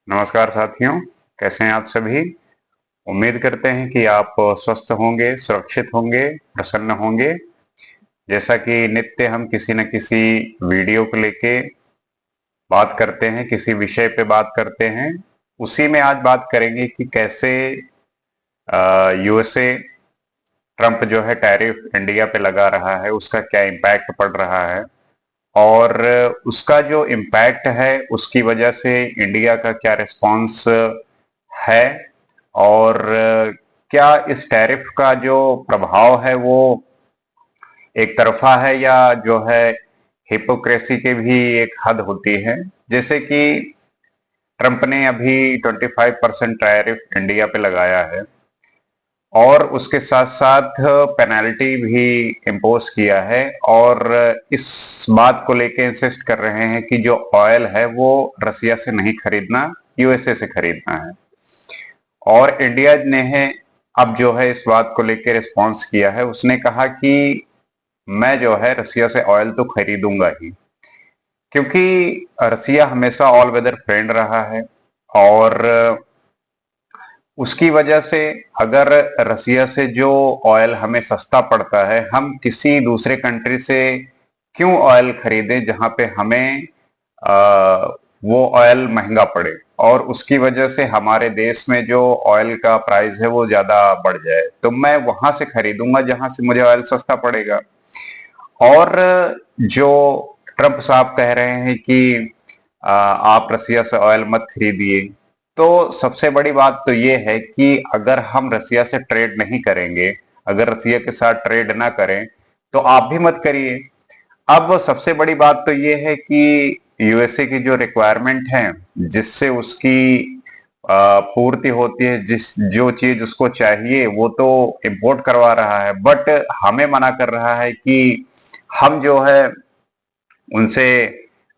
नमस्कार साथियों, कैसे हैं आप सभी। उम्मीद करते हैं कि आप स्वस्थ होंगे, सुरक्षित होंगे, प्रसन्न होंगे। जैसा कि नित्य हम किसी न किसी वीडियो को लेके बात करते हैं, किसी विषय पे बात करते हैं, उसी में आज बात करेंगे कि कैसे यूएसए ट्रम्प जो है टैरिफ इंडिया पे लगा रहा है, उसका क्या इम्पैक्ट पड़ रहा है और उसका जो इम्पैक्ट है उसकी वजह से इंडिया का क्या रिस्पॉन्स है और क्या इस टैरिफ का जो प्रभाव है वो एक तरफा है या जो है हिपोक्रेसी के भी एक हद होती है। जैसे कि ट्रंप ने अभी 25% टैरिफ इंडिया पे लगाया है और उसके साथ साथ पेनल्टी भी इम्पोज किया है और इस बात को लेके इंसिस्ट कर रहे हैं कि जो ऑयल है वो रसिया से नहीं खरीदना, यूएसए से खरीदना है। और इंडिया ने है अब जो है इस बात को लेकर रिस्पॉन्स किया है, उसने कहा कि मैं जो है रसिया से ऑयल तो खरीदूंगा ही, क्योंकि रसिया हमेशा ऑल वेदर फ्रेंड रहा है और उसकी वजह से अगर रसिया से जो ऑयल हमें सस्ता पड़ता है, हम किसी दूसरे कंट्री से क्यों ऑयल खरीदें जहां पे हमें वो ऑयल महंगा पड़े और उसकी वजह से हमारे देश में जो ऑयल का प्राइस है वो ज्यादा बढ़ जाए। तो मैं वहां से खरीदूंगा जहां से मुझे ऑयल सस्ता पड़ेगा। और जो ट्रंप साहब कह रहे हैं कि आप रसिया से ऑयल मत खरीदिए, तो सबसे बड़ी बात तो ये है कि अगर हम रसिया से ट्रेड नहीं करेंगे, अगर रसिया के साथ ट्रेड ना करें तो आप भी मत करिए। अब सबसे बड़ी बात तो ये है कि यूएसए की जो रिक्वायरमेंट है, जिससे उसकी पूर्ति होती है, जिस जो चीज उसको चाहिए वो तो इंपोर्ट करवा रहा है, बट हमें मना कर रहा है कि हम जो है उनसे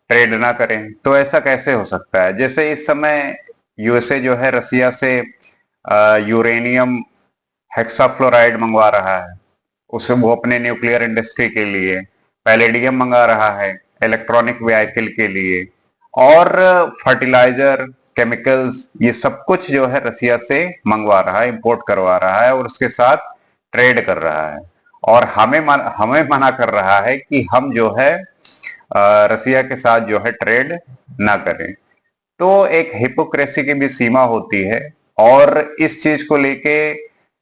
ट्रेड ना करें। तो ऐसा कैसे हो सकता है। जैसे इस समय यूएसए जो है रसिया से यूरेनियम हेक्साफ्लोराइड मंगवा रहा है, उसे वो अपने न्यूक्लियर इंडस्ट्री के लिए, पैलेडियम मंगा रहा है इलेक्ट्रॉनिक व्हीकल के लिए, और फर्टिलाइजर, केमिकल्स, ये सब कुछ जो है रसिया से मंगवा रहा है, इंपोर्ट करवा रहा है और उसके साथ ट्रेड कर रहा है। और हमें मना कर रहा है कि हम जो है रसिया के साथ जो है ट्रेड ना करें। तो एक हिपोक्रेसी की भी सीमा होती है और इस चीज को लेके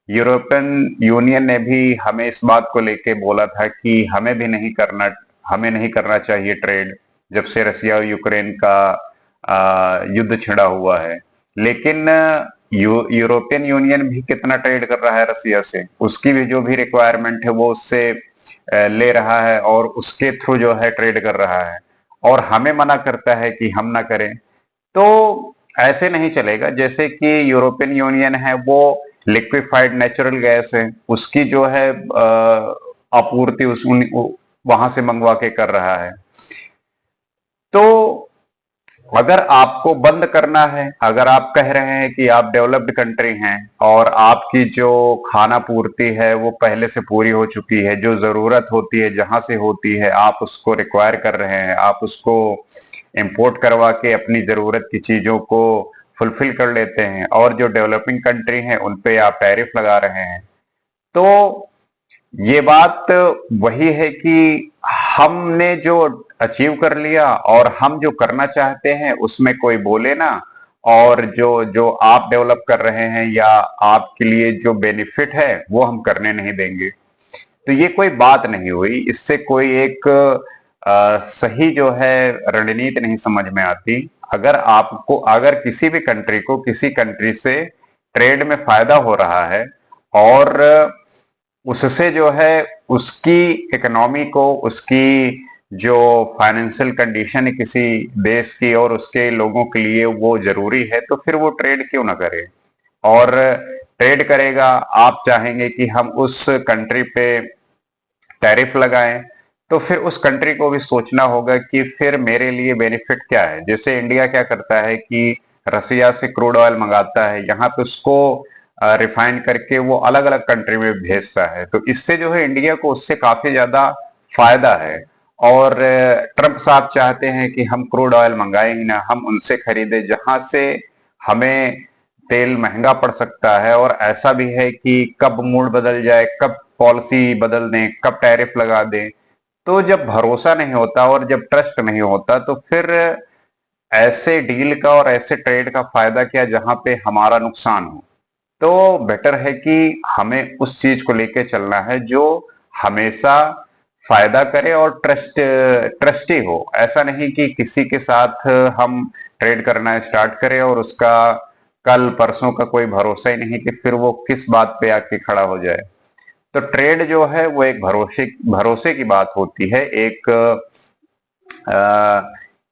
यूरोपियन यूनियन ने भी हमें इस बात को लेके बोला था कि हमें नहीं करना चाहिए ट्रेड, जब से रसिया और यूक्रेन का युद्ध छिड़ा हुआ है। लेकिन यूरोपियन यूनियन भी कितना ट्रेड कर रहा है रसिया से, उसकी भी जो भी रिक्वायरमेंट है वो उससे ले रहा है और उसके थ्रू जो है ट्रेड कर रहा है, और हमें मना करता है कि हम ना करें। तो ऐसे नहीं चलेगा। जैसे कि यूरोपियन यूनियन है वो लिक्विफाइड नेचुरल गैस है, उसकी जो है आपूर्ति वहां से मंगवा के कर रहा है। तो अगर आपको बंद करना है, अगर आप कह रहे हैं कि आप डेवलप्ड कंट्री हैं और आपकी जो खाना पूर्ति है वो पहले से पूरी हो चुकी है, जो जरूरत होती है जहां से होती है आप उसको रिक्वायर कर रहे हैं, आप उसको इंपोर्ट करवा के अपनी जरूरत की चीजों को फुलफिल कर लेते हैं, और जो डेवलपिंग कंट्री हैं उन पे आप टैरिफ लगा रहे हैं, तो ये बात वही है कि हमने जो अचीव कर लिया और हम जो करना चाहते हैं उसमें कोई बोले ना, और जो जो आप डेवलप कर रहे हैं या आपके लिए जो बेनिफिट है वो हम करने नहीं देंगे। तो ये कोई बात नहीं हुई, इससे कोई एक सही जो है रणनीति नहीं समझ में आती। अगर किसी भी कंट्री को किसी कंट्री से ट्रेड में फायदा हो रहा है और उससे जो है उसकी इकोनॉमी को, उसकी जो फाइनेंशियल कंडीशन है किसी देश की और उसके लोगों के लिए वो जरूरी है, तो फिर वो ट्रेड क्यों ना करे। और ट्रेड करेगा, आप चाहेंगे कि हम उस कंट्री पे टैरिफ लगाएं, तो फिर उस कंट्री को भी सोचना होगा कि फिर मेरे लिए बेनिफिट क्या है। जैसे इंडिया क्या करता है कि रसिया से क्रूड ऑयल मंगाता है, यहाँ पे उसको रिफाइन करके वो अलग अलग कंट्री में भेजता है, तो इससे जो है इंडिया को उससे काफी ज्यादा फायदा है। और ट्रंप साहब चाहते हैं कि हम क्रूड ऑयल मंगाए ही ना, हम उनसे खरीदे जहां से हमें तेल महंगा पड़ सकता है, और ऐसा भी है कि कब मूड बदल जाए, कब पॉलिसी बदल दें, कब टैरिफ लगा दें। तो जब भरोसा नहीं होता और जब ट्रस्ट नहीं होता, तो फिर ऐसे डील का और ऐसे ट्रेड का फायदा क्या जहां पे हमारा नुकसान हो। तो बेटर है कि हमें उस चीज को लेके चलना है जो हमेशा फायदा करे और ट्रस्टी हो। ऐसा नहीं कि किसी के साथ हम ट्रेड करना स्टार्ट करें और उसका कल परसों का कोई भरोसा ही नहीं कि फिर वो किस बात पे आके खड़ा हो जाए। तो ट्रेड जो है वो एक भरोसे भरोसे की बात होती है। एक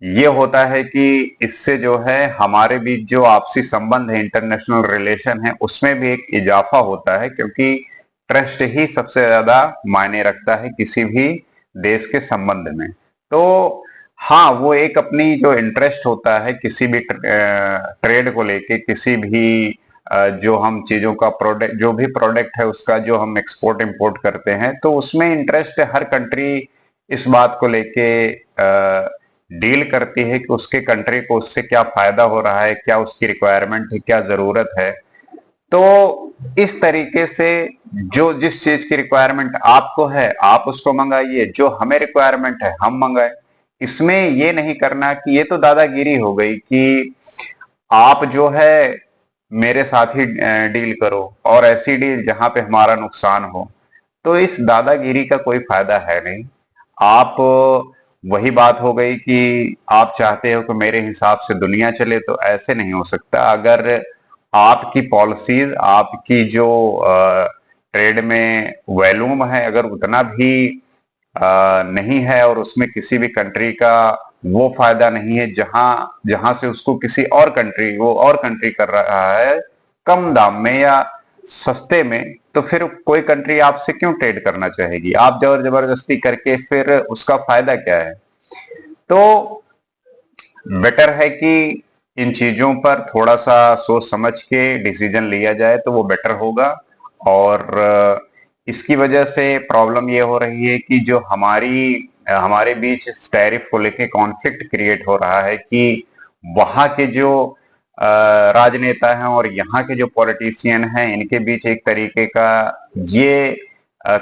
ये होता है कि इससे जो है हमारे बीच जो आपसी संबंध है, इंटरनेशनल रिलेशन है, उसमें भी एक इजाफा होता है, क्योंकि ट्रस्ट ही सबसे ज्यादा मायने रखता है किसी भी देश के संबंध में। तो हाँ, वो एक अपनी जो इंटरेस्ट होता है किसी भी ट्रेड को लेके, किसी भी जो हम चीजों का प्रोडक्ट, जो भी प्रोडक्ट है उसका जो हम एक्सपोर्ट इंपोर्ट करते हैं, तो उसमें इंटरेस्ट हर कंट्री इस बात को लेके डील करती है कि उसके कंट्री को उससे क्या फायदा हो रहा है, क्या उसकी रिक्वायरमेंट है, क्या जरूरत है। तो इस तरीके से जो जिस चीज की रिक्वायरमेंट आपको है आप उसको मंगाइए, जो हमें रिक्वायरमेंट है हम मंगाए। इसमें ये नहीं करना कि ये तो दादागिरी हो गई कि आप जो है मेरे साथ ही डील करो, और ऐसी डील जहां पे हमारा नुकसान हो। तो इस दादागिरी का कोई फायदा है नहीं। आप वही बात हो गई कि आप चाहते हो कि मेरे हिसाब से दुनिया चले, तो ऐसे नहीं हो सकता। अगर आपकी पॉलिसीज, आपकी जो ट्रेड में वॉल्यूम है, अगर उतना भी नहीं है और उसमें किसी भी कंट्री का वो फायदा नहीं है जहां जहां से उसको किसी और कंट्री, वो और कंट्री कर रहा है कम दाम में या सस्ते में, तो फिर कोई कंट्री आपसे क्यों ट्रेड करना चाहेगी। आप जबरदस्ती करके फिर उसका फायदा क्या है। तो बेटर है कि इन चीजों पर थोड़ा सा सोच समझ के डिसीजन लिया जाए तो वो बेटर होगा। और इसकी वजह से प्रॉब्लम ये हो रही है कि जो हमारे बीच टैरिफ को लेके कॉन्फ्लिक्ट क्रिएट हो रहा है कि वहां के जो राजनेता हैं और यहाँ के जो पॉलिटिशियन हैं, इनके बीच एक तरीके का ये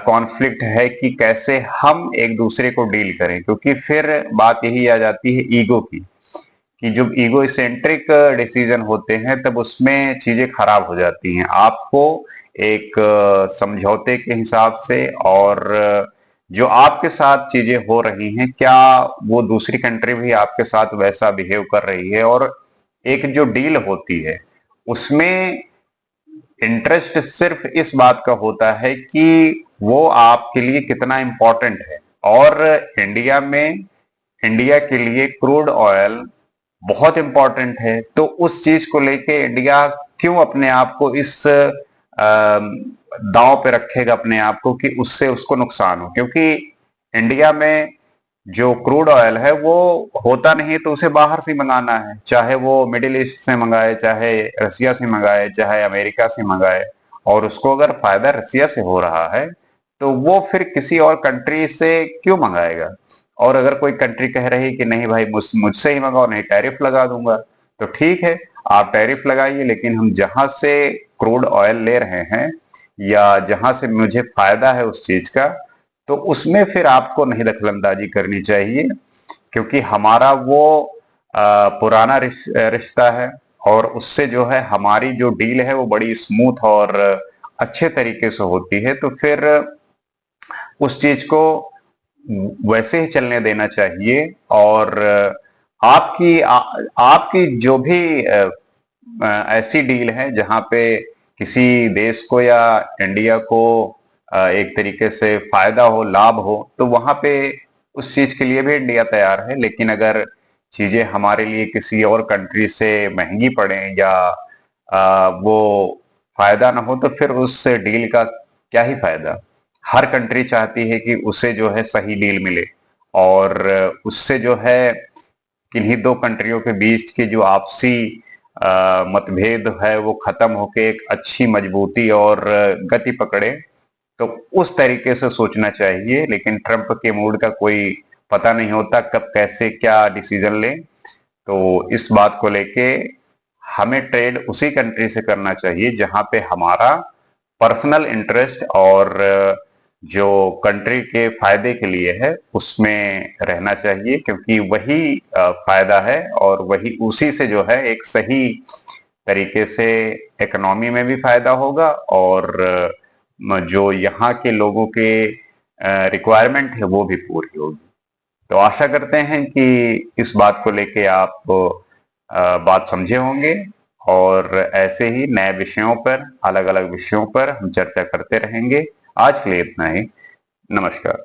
कॉन्फ्लिक्ट है कि कैसे हम एक दूसरे को डील करें। क्योंकि फिर बात यही आ जाती है ईगो की, कि जब ईगो सेंट्रिक डिसीजन होते हैं तब उसमें चीजें खराब हो जाती हैं। आपको एक समझौते के हिसाब से, और जो आपके साथ चीजें हो रही हैं, क्या वो दूसरी कंट्री भी आपके साथ वैसा बिहेव कर रही है। और एक जो डील होती है उसमें इंटरेस्ट सिर्फ इस बात का होता है कि वो आपके लिए कितना इंपॉर्टेंट है। और इंडिया के लिए क्रूड ऑयल बहुत इंपॉर्टेंट है। तो उस चीज को लेके इंडिया क्यों अपने आप को इस दांव पे रखेगा अपने आप को कि उससे उसको नुकसान हो। क्योंकि इंडिया में जो क्रूड ऑयल है वो होता नहीं तो उसे बाहर से मंगाना है, चाहे वो मिडिल ईस्ट से मंगाए, चाहे रसिया से मंगाए, चाहे अमेरिका से मंगाए। और उसको अगर फायदा रसिया से हो रहा है तो वो फिर किसी और कंट्री से क्यों मंगाएगा। और अगर कोई कंट्री कह रही कि नहीं भाई मुझसे ही मंगाओ, नहीं टैरिफ लगा दूंगा, तो ठीक है, आप टैरिफ लगाइए, लेकिन हम जहां से क्रूड ऑयल ले रहे हैं या जहां से मुझे फायदा है उस चीज का, तो उसमें फिर आपको नहीं दखलंदाजी करनी चाहिए। क्योंकि हमारा वो पुराना रिश्ता है, और उससे जो है हमारी जो डील है वो बड़ी स्मूथ और अच्छे तरीके से होती है। तो फिर उस चीज को वैसे ही चलने देना चाहिए। और आपकी जो भी ऐसी डील है जहां पे किसी देश को या इंडिया को एक तरीके से फायदा हो, लाभ हो, तो वहां पे उस चीज के लिए भी इंडिया तैयार है। लेकिन अगर चीजें हमारे लिए किसी और कंट्री से महंगी पड़े या वो फायदा ना हो, तो फिर उस डील का क्या ही फायदा। हर कंट्री चाहती है कि उसे जो है सही डील मिले, और उससे जो है किन्हीं दो कंट्रियों के बीच की जो आपसी मतभेद है वो खत्म होके एक अच्छी मजबूती और गति पकड़े। तो उस तरीके से सोचना चाहिए। लेकिन ट्रंप के मूड का कोई पता नहीं होता, कब कैसे क्या डिसीजन ले। तो इस बात को लेके हमें ट्रेड उसी कंट्री से करना चाहिए जहां पे हमारा पर्सनल इंटरेस्ट और जो कंट्री के फायदे के लिए है उसमें रहना चाहिए, क्योंकि वही फायदा है और वही उसी से जो है एक सही तरीके से इकोनॉमी में भी फायदा होगा और जो यहाँ के लोगों के रिक्वायरमेंट है वो भी पूरी होगी। तो आशा करते हैं कि इस बात को लेके आप बात समझे होंगे और ऐसे ही नए विषयों पर, अलग अलग विषयों पर हम चर्चा करते रहेंगे। आज के लिए इतना ही। नमस्कार।